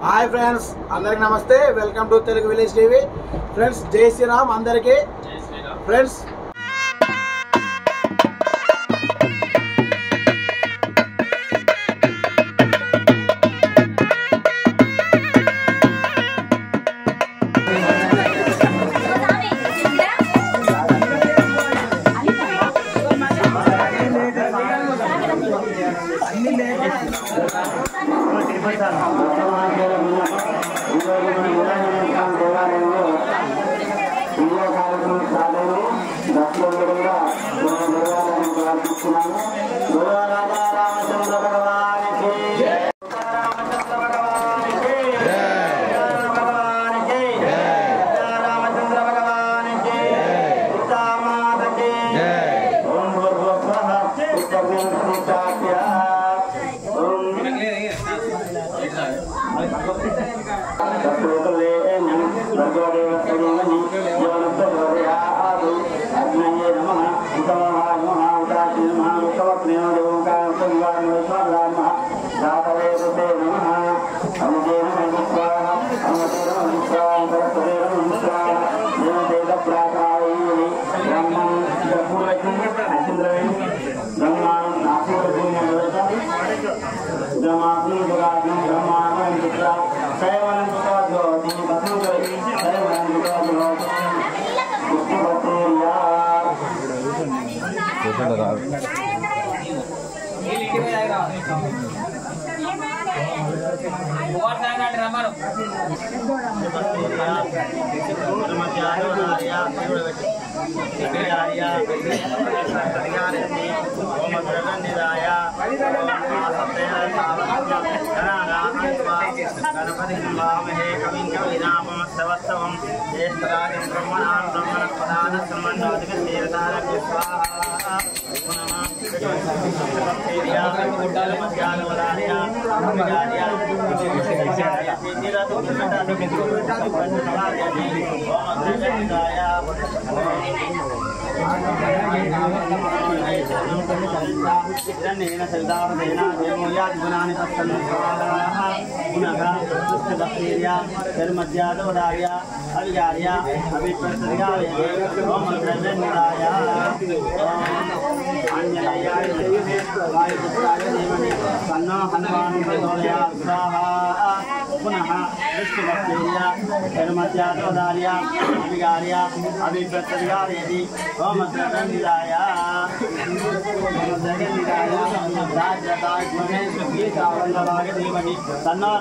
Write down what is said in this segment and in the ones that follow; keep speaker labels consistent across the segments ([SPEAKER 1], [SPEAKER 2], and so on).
[SPEAKER 1] हाय friends अंदर नमस्ते welcome to Telugu village TV friends जय श्री राम अंदर की फ्रेंड्स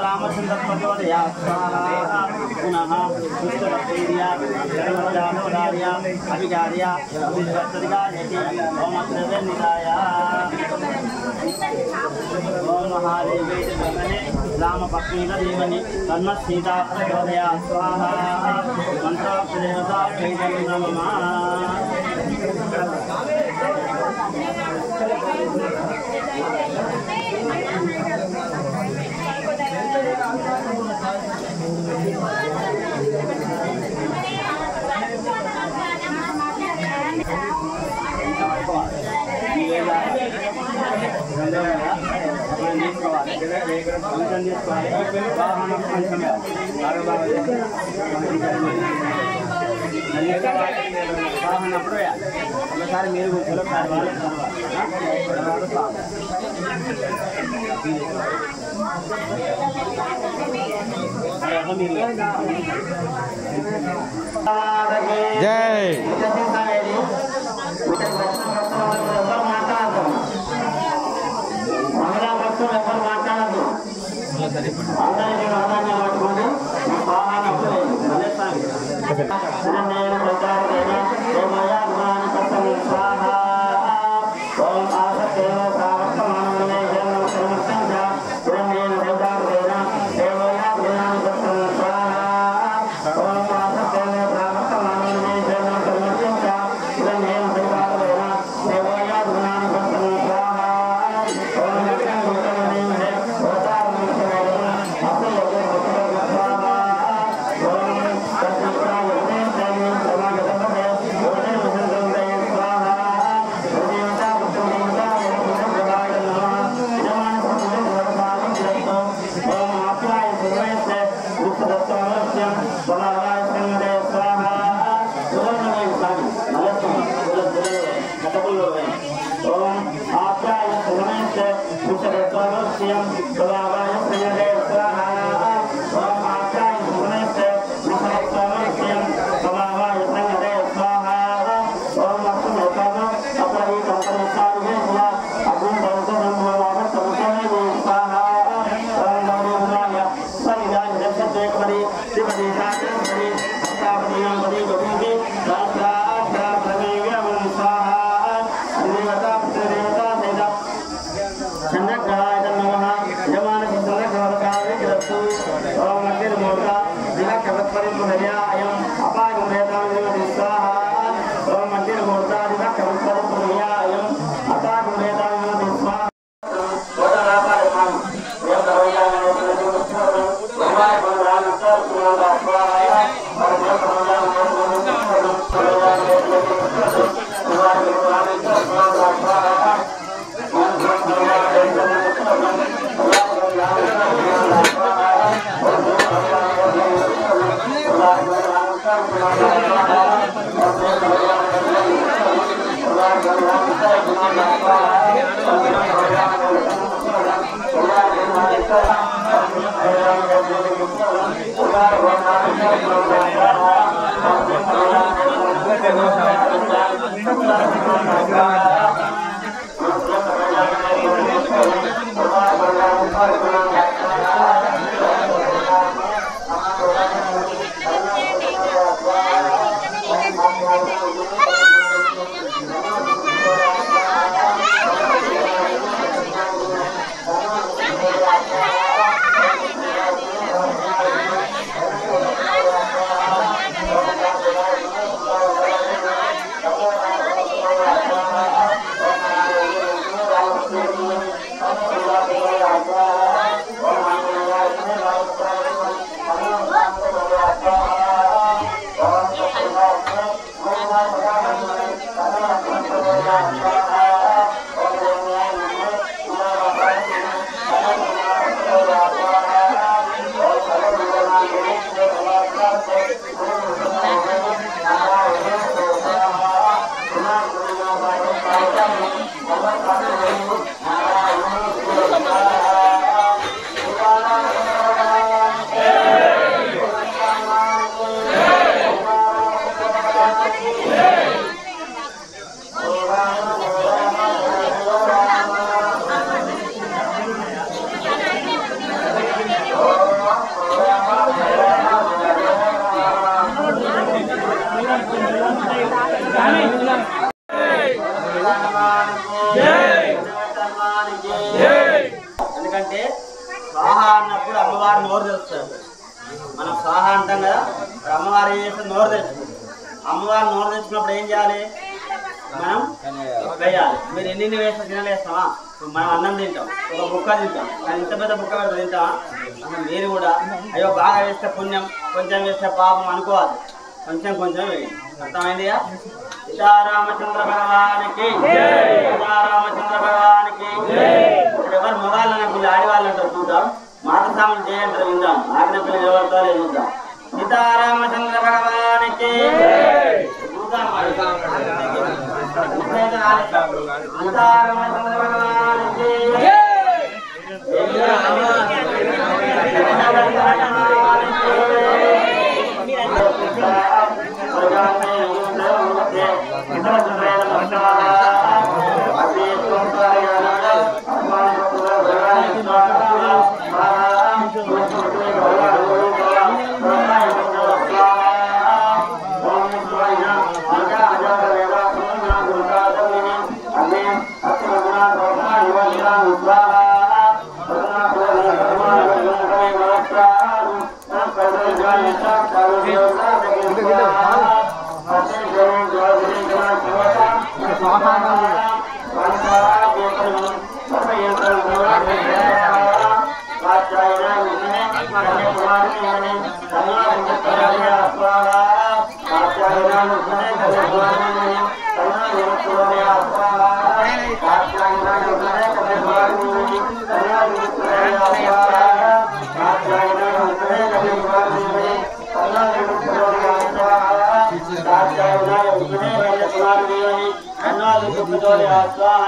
[SPEAKER 1] रामचंद्र प्रचोदयात् स्वाहा पुनः दुष्टभक्तिर्या धर्मजातोदार्या अभिगार्या अभिवर्तदिगार्यति ओम अग्रवेन्निधाय ओम महादेवे धर्मने रामपत्नीधीमनि तन्म सीता प्रचोदयात् स्वाहा मंत्रोक्तदेवता कैतन्य नमः
[SPEAKER 2] जय ఎందుకంటే స్వాహ అన్నప్పుడు అమ్మవారు నోరు తెరుస్తారు. మనం స్వాహ అంటాం కదా, అమ్మవారు ఏం చేస్తే నోరు తెచ్చుకుంటాం. అమ్మవారు నోరు తెచ్చుకున్నప్పుడు ఏం చేయాలి? మనం వేయాలి. మీరు ఎన్ని వేస్తే తినలేస్తామా? మనం అన్నం తింటాం, ఒక బుక్క తింటాం, కానీ ఇంత పెద్ద బుక్క పెద్ద తింటామా? మీరు కూడా అయ్యో బాగా వేస్తే పుణ్యం, కొంచెం వేస్తే పాపం అనుకోవాలి. కొంచెం కొంచెం వేయండి. అర్థమైందిగా? సీతారామచంద్ర భగవానికి, సీతారామచంద్ర భగవానికి. ఇప్పుడు ఎవరు మొగాళ్ళని పిల్లలు ఆడవాళ్ళు అంటారు చూద్దాం, మాట సాములు చేయంటారు విందాం. ఆజ్ఞ పిల్లలు ఎవరితో చూద్దాం. సీతారామచంద్ర భగవానికి చూద్దాం. సీతారామచంద్ర భగవానికి
[SPEAKER 1] Thank you.
[SPEAKER 2] Namaste.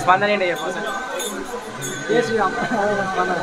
[SPEAKER 3] स्पंदन ఏంటి జై శ్రీరామ్ స్పందన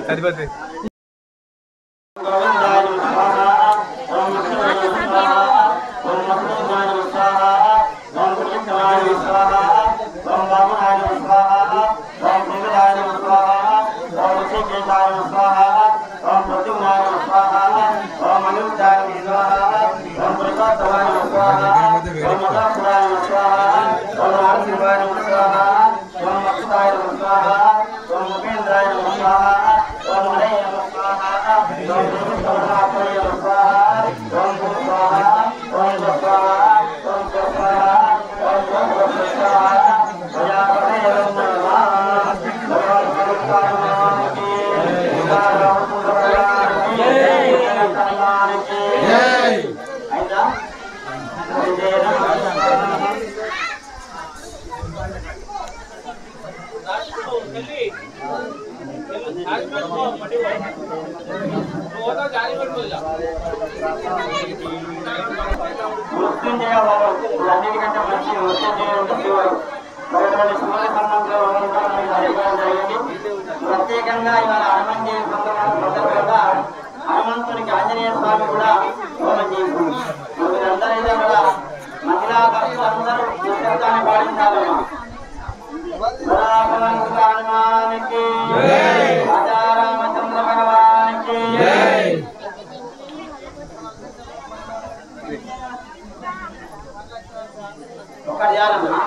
[SPEAKER 3] సరిపోతుంది ప్రత్యేకంగా ఇవాళ హనుమంతునికి ఆంజనేయ స్వామి కూడా హోమం చేస్తుంది. మీరందరైతే కూడా మహిళా భక్తులందరూ నిశ్శబ్దాన్ని పాటించాలమ్మా. హనుమానికి రాజా రామచంద్ర భగవానికి ఒకటి చేయాలన్నా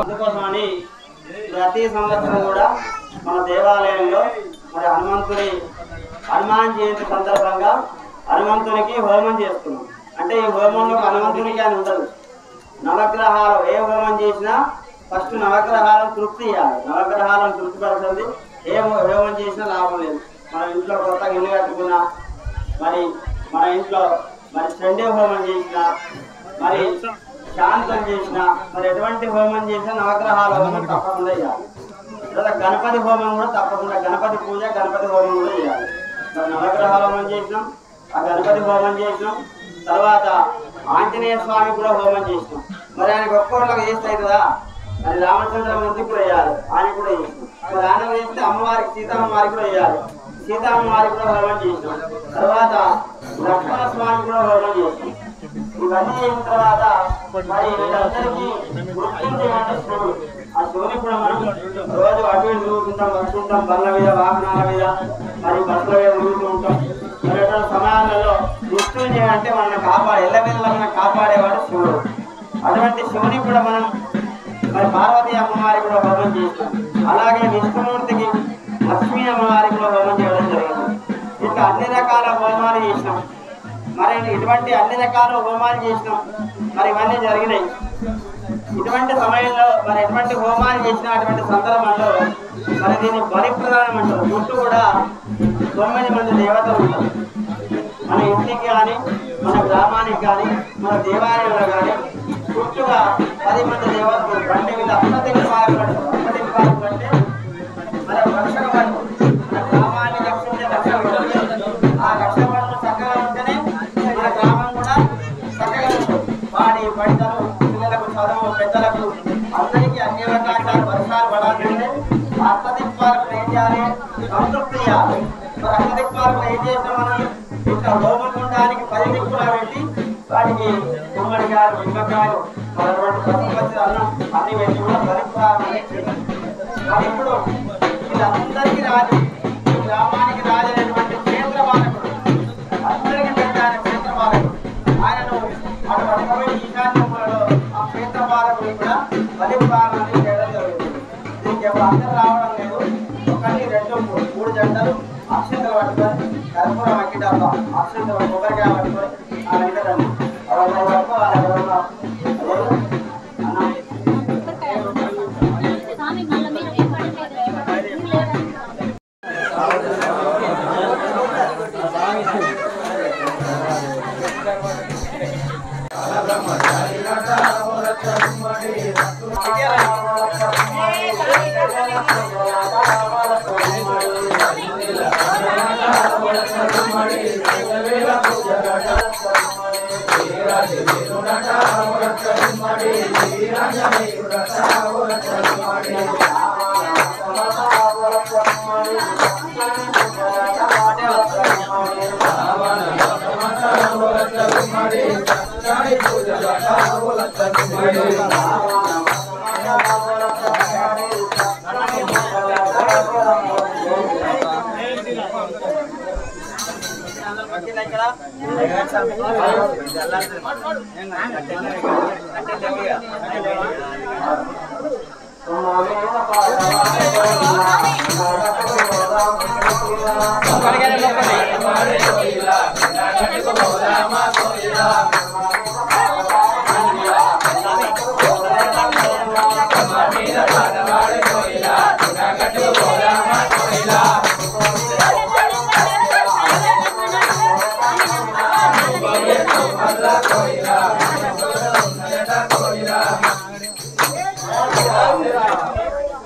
[SPEAKER 3] అందుకోసమని ప్రతి సంవత్సరం కూడా మన దేవాలయంలో మరి హనుమాన్ జయంతి సందర్భంగా హనుమంతునికి హోమం చేస్తున్నాం. అంటే ఈ హోమంలో హనుమంతునికి అని ఉండదు. నవగ్రహాలు ఏ హోమం చేసినా ఫస్ట్ నవగ్రహాలను తృప్తి చేయాలి. నవగ్రహాలను తృప్తిపరచండి ఏ హోమం చేసినా లాభం లేదు. మన ఇంట్లో కొత్తగా ఇల్లు కట్టుకున్నా మరి మన ఇంట్లో మరి చండీ హోమం చేసినా మరి శాంతం చేసినా మరి ఎటువంటి హోమం చేసినా నవగ్రహాల హోమం తప్పకుండా చేయాలి. లేదా గణపతి హోమం కూడా తప్పకుండా గణపతి పూజ గణపతి హోమం కూడా చేయాలి. మరి నవగ్రహాల హోమం చేసినాం, ఆ గణపతి హోమం చేసినాం, తర్వాత ఆంజనేయ స్వామి కూడా హోమం చేసినాం. మరి ఆయనకు ఒక్కొక్కరికి చేస్తాయి కదా, మరి రామచంద్రమూర్తి కూడా వేయాలి, ఆయన కూడా చేసినాం. మరి ఆయన వేస్తే అమ్మవారికి సీతమ్మవారికి కూడా వేయాలి, సీతమ్మవారికి కూడా హోమం చేసినాం. తర్వాత లక్ష్మణ స్వామి కూడా హోమం చేసినాం. ఇవన్నీ అయిన తర్వాత మరి వీళ్ళందరికీ గుర్తించేటువంటి శివుడు. ఆ శివుని కూడా మనం రోజు అటు ఇటు తిరుగుతుంటాం, వస్తుంటాం, బండ్ల మీద వాహనాల మీద మరి బస్సుల మీద తిరుగుతూ ఉంటాం. మరి అటువంటి సమయాలలో మృత్యుంజయ అంటే మనల్ని ఎల్లవెల్ల మనం కాపాడేవాడు శివుడు. అటువంటి శివుని కూడా మనం మరి పార్వతీ అమ్మవారి కూడా హోమం చేస్తాం. అలాగే విష్ణుమూర్తికి లక్ష్మీ అమ్మవారి కూడా హోమం చేయడం జరిగింది. ఇట్లా అన్ని రకాల హోమాలు చేసినాం. మరి ఇటువంటి అన్ని రకాల హోమాలు చేసినాం. మరి ఇవన్నీ జరిగినాయి. ఇటువంటి సమయంలో మరి ఎటువంటి హోమాలు చేసిన అటువంటి సందర్భంలో మరి దీన్ని బలిప్రదానం అంటారు. చుట్టూ కూడా 9 మంది దేవతలు ఉంటారు. మన ఇంటికి కానీ మన గ్రామానికి కానీ మన దేవాలయంలో కానీ చుట్టూగా 10 మంది దేవతలు బండి మీద అప్పటికి అంటే మన రక్షకపడు మన గ్రామాన్ని రక్షించే రక్షకపడు. ఆ రక్షకపడు చక్కగా ఉంటేనే మన గ్రామం కూడా చక్కగా ఉంటుంది. వాడి పంటలు పిల్లలకు చదువు పెద్దలకు అందరికీ అన్ని రకాల వర్షాలు పడాలంటే అర్థదిక్పాలకు ఏం చేయాలి, సంతృప్తి చేయాలి. మరి అర్థదిక్పాలకు ఏం చేసినా మనం ఇట్లా హోమకుండానికి 10 దిక్కులా పెట్టి వాటికి గుమ్మడికాయలు నిమ్మకాయలు ప్రతి అన్నం అన్ని పెట్టి కూడా పరిపాలన. మరి ఇప్పుడు వీళ్ళందరికీ రాజు, ఈ గ్రామానికి రాజు అనేటువంటి క్షేత్రపాలకుడు, అందరికీ పెద్ద ఆయన క్షేత్రపాలకుడు. ఆయనను అటు పట్టుకుపోయి ఈశాన్యములలో ఆ క్షేత్రపాలకుడు కూడా పరిపాలన చేయడం జరుగుతుంది. దీనికి ఎవరు అందరూ రావడం లేదు. 1, 2, 3 జంటలు అక్షంతలు పట్టుకొని కర్పూరం అక్కిడబ్బా అక్షంతలు కొబ్బరికాయ పట్టుకొని ఆ వెంటనే అరవై వరకు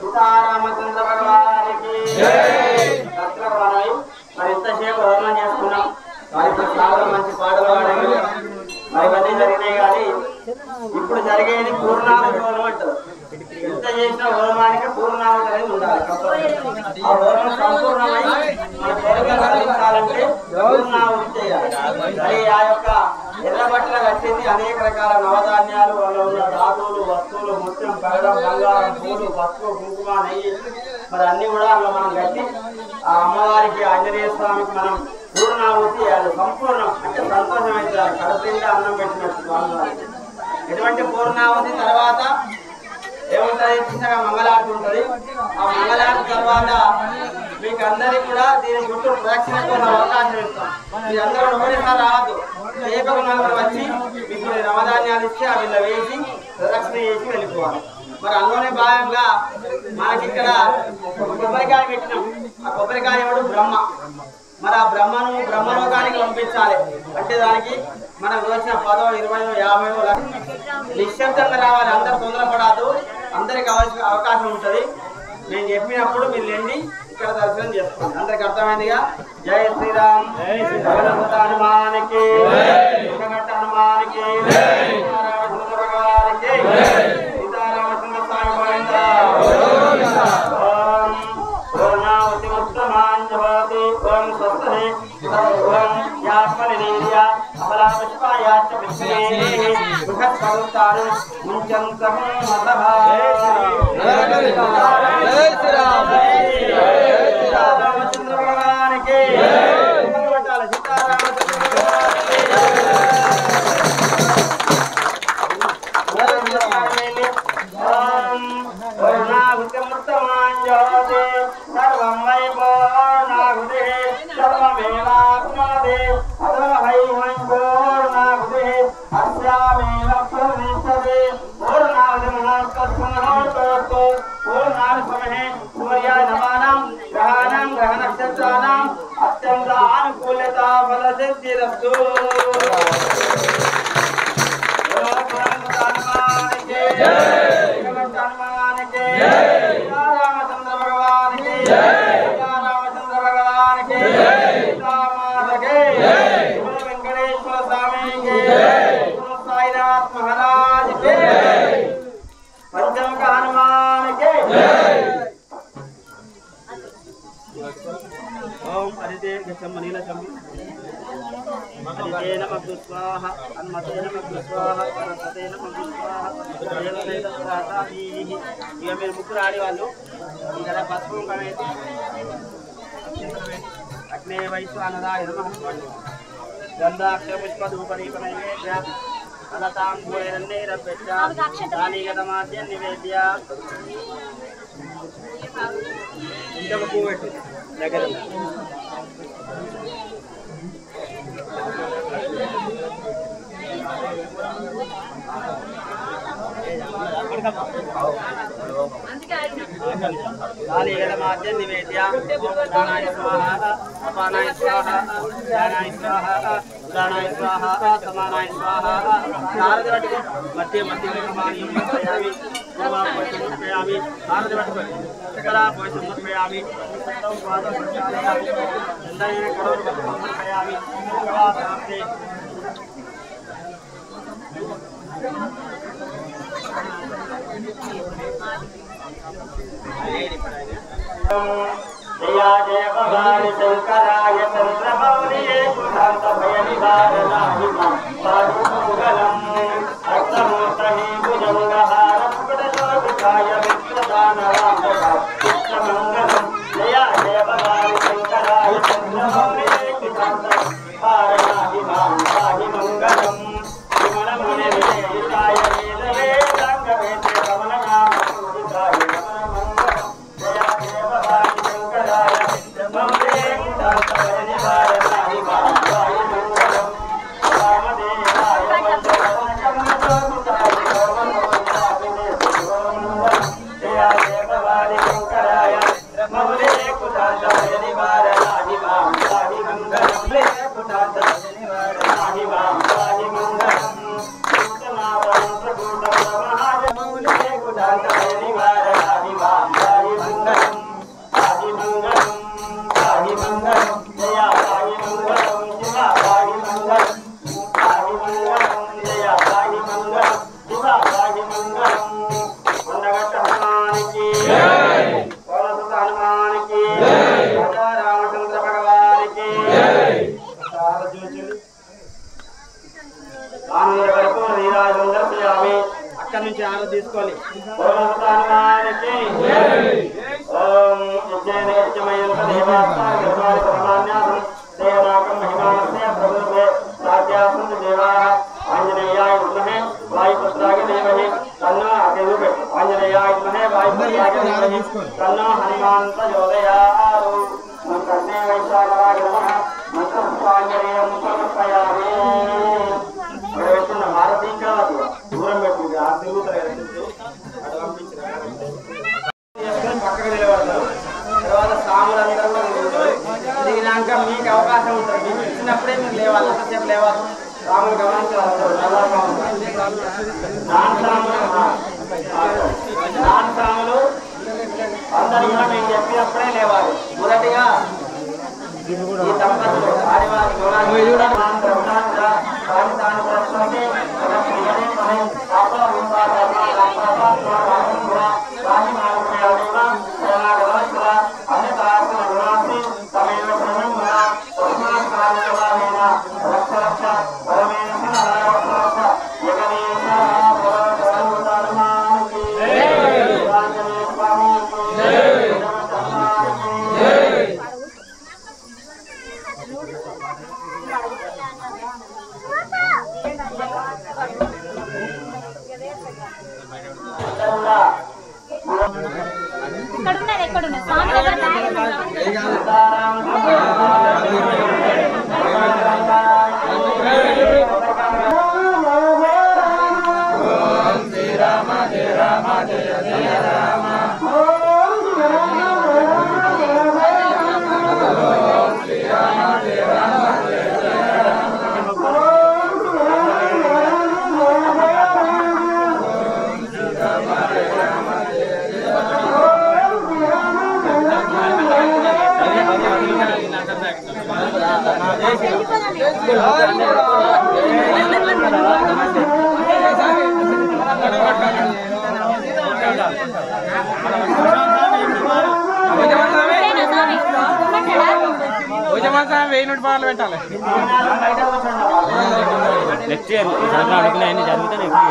[SPEAKER 3] సీతారామచంద్ర భగవానికి మరి ఇంతసేపు హోమం చేసుకున్నాం. మరి ఇప్పుడు శ్రావణం మంచి పాటలు పాడాలి. మరి ఇవన్నీ జరిగినాయి. కానీ ఇప్పుడు జరిగేది పూర్ణాహుతి హోమం అంటారు. ఎంత చేసిన హోమానికి పూర్ణాహుతి అనేది ఉండాలి. ఆ హోమం సంపూర్ణమై మన కోరికలు సాధించాలంటే పూర్ణాహుతి చేయాలి. మరి ఆ యొక్క ఎర్ర బట్టలు కట్టింది అనేక రకాల నవధాన్యాలు, వాళ్ళ ఉన్న ధాతువులు, వస్తువులు, ముత్యం, పగడం, బంగారం, పూలు, పసుపు, కుంకుమ, నెయ్యి మరి అన్ని కూడా అందులో మనం కట్టి ఆ అమ్మవారికి ఆంజనేయ స్వామికి మనం పూర్ణాహుతి అది సంపూర్ణం అంటే సంతోషం అవుతుంది. కడుపుండా అన్నం పెట్టినట్టు స్వామివారికి. ఎటువంటి పూర్ణాహుతి తర్వాత ఏముంటుంది? చిన్నగా మంగళారతి ఉంటుంది. ఆ మంగళారతి తర్వాత మీకు అందరికీ కూడా దీని చుట్టూ ప్రదక్షిణ కోసం అవకాశం ఇస్తాం. మీరందరూ ఒకటిసారి రావద్దు. ఏకకు నలుగురు వచ్చి మీకు నవధాన్యాలు ఇచ్చి అవి వేసి ప్రదక్షిణ చేసి వెళ్ళిపోవాలి. మరి అందులోనే భాగంగా మనకి ఇక్కడ కొబ్బరికాయ పెట్టినాం. ఆ కొబ్బరికాయ ఎవడు? బ్రహ్మ. మరి ఆ బ్రహ్మలోకానికి పంపించాలి అంటే దానికి మనకు వచ్చిన 10, 20, 50 నిశ్శబ్దంగా రావాలి. అందరు తొందరపడద్దు. అందరికి అవకాశం ఉంటుంది. నేను చెప్పినప్పుడు మీరు వెళ్ళి ఇక్కడ దర్శనం చేసుకోండి. అందరికి అర్థమైందిగా? జై శ్రీరామ్. హనుమానికి హనుమానికి సీతారామచంద్ర భగవానికి సీతారామచంద్ర స్వామి పూర్ణావతి ఉత్తమాంజవతి ఓం స్వస్తి ఓం యాత్మనిర్య అపరాపుష్పాయాచ విష్ణే బృహత్ పర్వతాన్ ముంచంతం మతభా. సీతారామచంద్ర భగవానికి సర్వం వై పూర్ణాహుతి సర్వమేవాప్నోతి అదో హైవం పూర్ణాహుతి అస్యామేవ ప్రవిశతి పూర్ణాహుతి మహోత్సవోత్తు పూర్ణాహుతి సమయే సూర్యాయ నమానాం గ్రహాణాం గ్రహ నక్షత్రాణాం అత్యంత ఆనుకూల్యత ఫల సిద్ధిరస్తు. రామచంద్ర భగవానికి రామచంద్ర భగవానికి వెంకటేశ్వర స్వామికి సాయినాథ్ మహారాజ్కి పంచముఖ హనుమానికి. ఓం హరితే గచ్చమ్మ నీలచమ్మ హరితే నమః స్వాహ హనుమతే నమః స్వాహ సరస్వతే నమః స్వాహ దేవతైన స్వాహాదీహి. ఇక మీరు ముగ్గురు ఆడేవాళ్ళు ఇక్కడ పసుపు కమేది అగ్నే వైశ్వానరాయ నమః గంధాక్షర పుష్ప ధూప దీప నైవేద్య ఫలతాంబూలైరన్నేరభ్యశ్చ దానీగతమాద్య నివేద్య. ఇంకొక పువ్వు పెట్టు దగ్గర. దానీగతమాద్య నివేద్య దానాయ స్వాహ అపానాయ స్వాహ దానాయ స్వాహ ఉదానాయ స్వాహ సమానాయ స్వాహ. నారద పట్టుకో మధ్య మధ్య సమర్పయామి సమర్పయామి నారద పట్టుకో సమర్పయామి సమర్పయామి. जया जय भवानी शंकराय चंद्रमौलिये शांत भय निवारणाय पादुकमंगलम् अर्थमूर्तये भुजंगहारं कुटशोभिताय विश्वदानवामका चित्रमंगलम्. जया जय भवानी शंकराय चंद्रमौलिये शांत भय निवारणाय అక్కడి నుంచి ఆరు తీసుకోవాలి. దూరం పెట్టి పక్కకు నిలబడతారు. తర్వాత సాములందరూ దిగినాక మీకు అవకాశం ఉంటుంది. మీకు ఇచ్చినప్పుడే మీరు లేవాలి, అంతసేపు లేవాలి. సాములు గమనించాలి. నాన్ సాములు అందరూ కూడా మేము చెప్పినప్పుడే లేవాలి. మొదటిగా ఈ దంపతులు ఆదివారి పెట్టాలి. నెక్స్ట్ ఇయర్ అడుగునాయని చదివితే నెక్స్ట్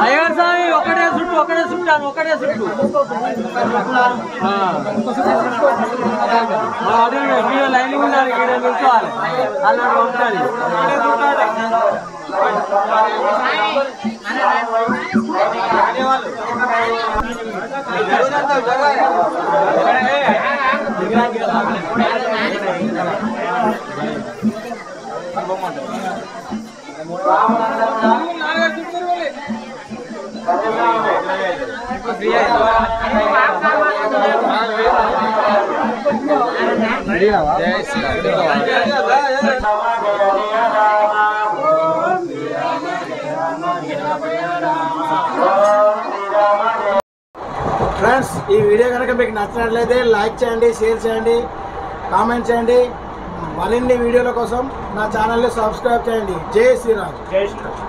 [SPEAKER 3] అయ్యారు స్వామి ఒకటే చుట్టాను ఒకటే చుట్టు లైన్ ఉండాలి నిల్చోవాలి అలా ఉంటుంది. శ్రీరామ
[SPEAKER 1] ఫ్రెండ్స్ ఈ వీడియో కనుక మీకు నచ్చినట్లయితే లైక్ చేయండి, షేర్ చేయండి, కామెంట్ చేయండి. మరిన్ని వీడియోల కోసం నా ఛానల్ని సబ్స్క్రైబ్ చేయండి. జై శ్రీరామ్.
[SPEAKER 3] జై శ్రీరామ్.